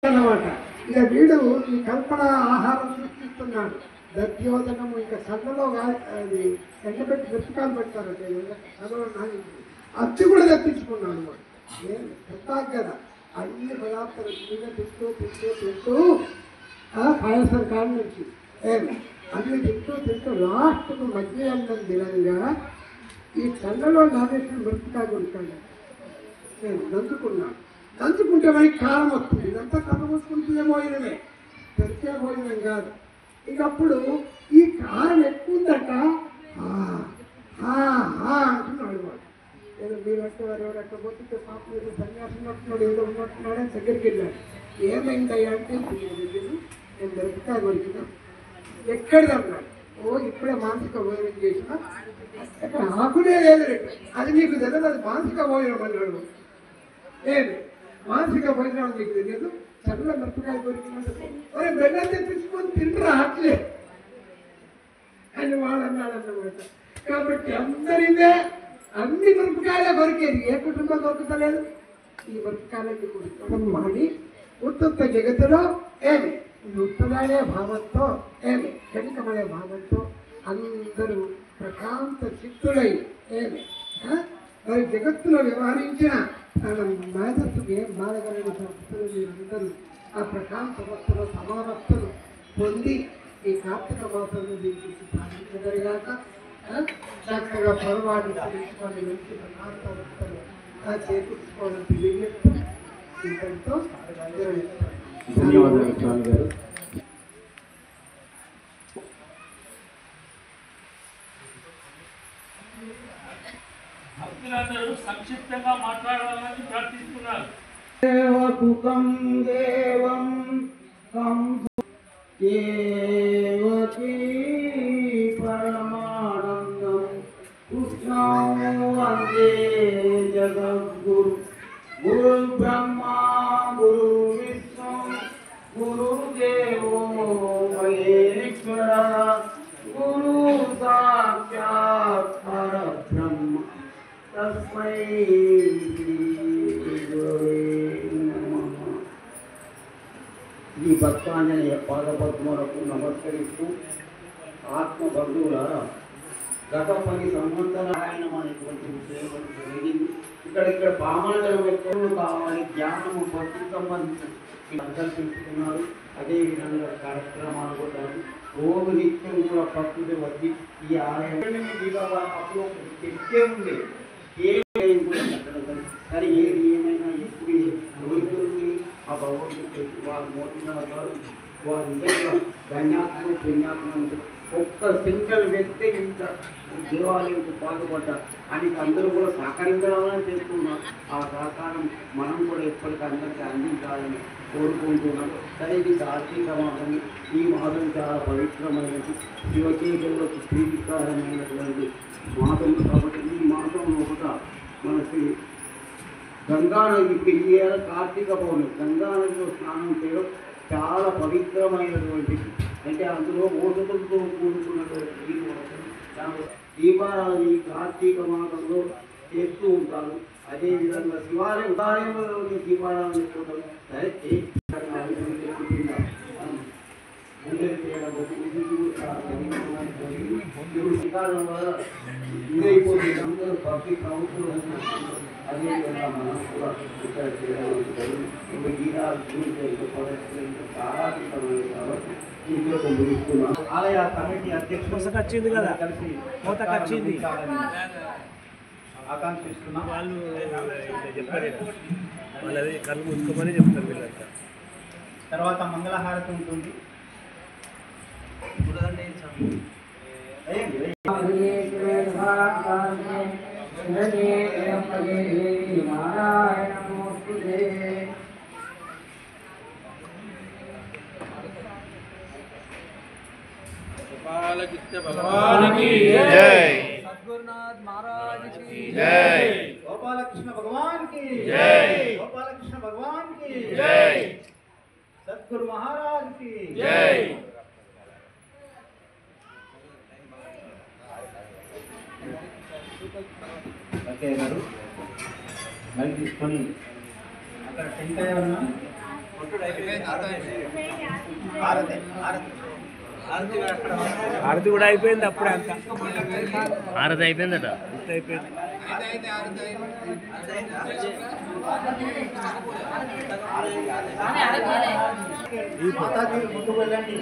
అన్నమాట. ఇక వీడు ఈ కల్పన ఆహారం సృష్టిస్తున్నాడు. దధ్యోదనము ఇక సన్నలో అది ఎండబెట్టి మిరపకాయలు పెడతారంటే సన్నలో అచ్చి కూడా తెప్పించుకున్నాడు అనమాట. నేను చెప్తాను కదా, అన్ని పదార్థాలు మీద తింటూ తింటూ తింటూ పాయసం కాడి నుంచి అన్ని తింటూ తింటూ లాస్ట్కు మధ్య అన్నం దినంగా ఈ సన్నలో నానేసిన మిరపకాయ కొడుతాడు. నేను నందుకున్నాను. నంచుకుంటే మనకి కారం వస్తుంది. ఇదంతా కారం వస్తుంటే భోజనమే, తెరిచే భోజనం కాదు. ఇంకప్పుడు ఈ కారం ఎక్కువ ఉందట అంటున్నాడు వాడు. ఏదో మీరు అట్టవారు ఎవరు అట్ట పోతుంటే పాపం ఏదో సన్యాసం ఉన్నట్టున్నాడు, ఏదో ఉన్నట్టున్నాడు అని దగ్గరికి వెళ్ళాడు. ఏమైందయ్యా అంటే నేను మిరపకాయ కొరికినా. ఎక్కడిది అన్నాడు. ఇప్పుడే మానసిక భోజనం చేసిన, అక్కడ ఆకునే లేదు, అది నీకు తెలియదు, అది మానసిక భోజనం అన్నాడు. ఏమి మానసిక భోజనం నీకు తెలియదు, చల్ల మిరపకాయ కొరికినట్టు మరి బెల్లం తెప్పించుకొని తింటారా అట్లే అని వాడు అన్నాడు అన్నమాట. కాబట్టి అందరిదే అన్ని మిరపకాయలే కొరికేది, ఏ కుటుంబం దొరుకుతలేదు. ఈ మిరపకాయలకి కొడుకోవడం మాడి ఉత్త జగత్తులో ఉత్తదానే భావంతో కనికమనే భావంతో అందరూ ప్రశాంత చిత్తులై మరి జగత్తులో వ్యవహరించిన మేధస్సుకు ఏం బాధగలని సంస్థలు మీరందరూ ఆ ప్రశాంత వస్తువుల సమానస్తులు పొంది ఈ కార్తీక మాసంలో దీనికి సాధించగలిగాక చక్కగా పొరపాటు తెలుసుకొని మంచి ప్రశాంత వస్తువులు చేకూర్చుకోవడం తెలియజేస్తూ ఇంతటితో ధన్యవాదాలు స్వామి గారు. భక్తులందరూ సంక్షిప్తంగా మాట్లాడాలని ప్రార్థిస్తున్నారు. దేవకుకం దేవం దేవకీ పరమానందం కృష్ణం వందే జగద్గురు గురు బ్రహ్మా గురు విష్ణు గురుదేవో మహేశ్వర గురు సాక్షాత్ పరబ్రహ్మ తస్మై ఈ భక్తాంజనేయ పాదపద్మలకు నమస్కరిస్తూ ఆత్మబంధువులారా, గత 10 సంవత్సరాయనం అనేటువంటి విషయం జరిగింది. ఇక్కడ పామాంజనం ఎక్కువ కావాలి, జ్ఞానము భక్తి సంబంధించి సంకల్పిస్తున్నారు. అదేవిధంగా కార్యక్రమాలు కూడా రోజు నిత్యం కూడా ప్రకృతి వచ్చి ఈ ఆలయం అప్పుడు తెచ్చే ఉండే కానీ ఏది ఏమైనా ఎప్పుడు రోజుతుంది ఆ భగవంతుడు వారు మోటున్నారు. వారి నిజంగా ధన్యాత్మలు పుణ్యాత్మలు ఒక్క సింగల్ వ్యక్తి ఇంత దేవాలయంకు పాల్పడ్డారు అని అందరూ కూడా సహకరించాలని చేస్తున్నారు. ఆ సహకారం మనం కూడా ఎప్పటికీ అందరికీ అందించాలని కోరుకుంటున్నాం. సరే, ఇది కార్తీక మాసం. ఈ మాసం చాలా పవిత్రమైనది, శివకేశవులకు ప్రీతికరమైనటువంటి మాసం. కాబట్టి ఈ మాసంలో కూడా మనకి గంగానది పెరిగేయాల కార్తీక పౌర్ణమి గంగానదిలో స్నానం చేయడం చాలా పవిత్రమైనటువంటిది. అంటే అందులో ఓషధులతో కూడుకున్నటువంటి దీపారాధన ఈ కార్తీక మాసంలో చేస్తూ ఉంటారు. అదేవిధంగా శివాలయంలోని దీపారాధన చేసుకుంటారు. సరే, శ్రీకారం వల్ల ఇదైపోతుంది. అందరూ భక్తి ప్రభుత్వం అదేవిధంగా మనం కూడా ఇక్కడ చేయడం గీతాలు చాలా కాబట్టి ఇంట్లో ముగిస్తున్నాం. ఆలయ కమిటీ అధ్యక్షుడు వచ్చింది కదా, కలిసి వచ్చింది ఆకాంక్షిస్తున్నాం. వాళ్ళు చెప్పారు, వాళ్ళది కళ్ళు మూసుకోమని చెప్తారు వీళ్ళంతా. తర్వాత మంగళహారతి ఉంటుంది. भगवान की जय, सद्गुरुनाथ महाराज की जय, गोपालकृष्ण भगवान की जय, गोपालकृष्ण भगवान की जय, सद्गुरु महाराज की जय. ఓకే గారు, మరి తీసుకొని అక్కడ టెంకాయ ఉన్నా ఆరతి కూడా అయిపోయింది అప్పుడే అంతా ఆరతి అయిపోయిందట అంత అయిపోయింది మాతాజీ ముందుకు వెళ్ళండి.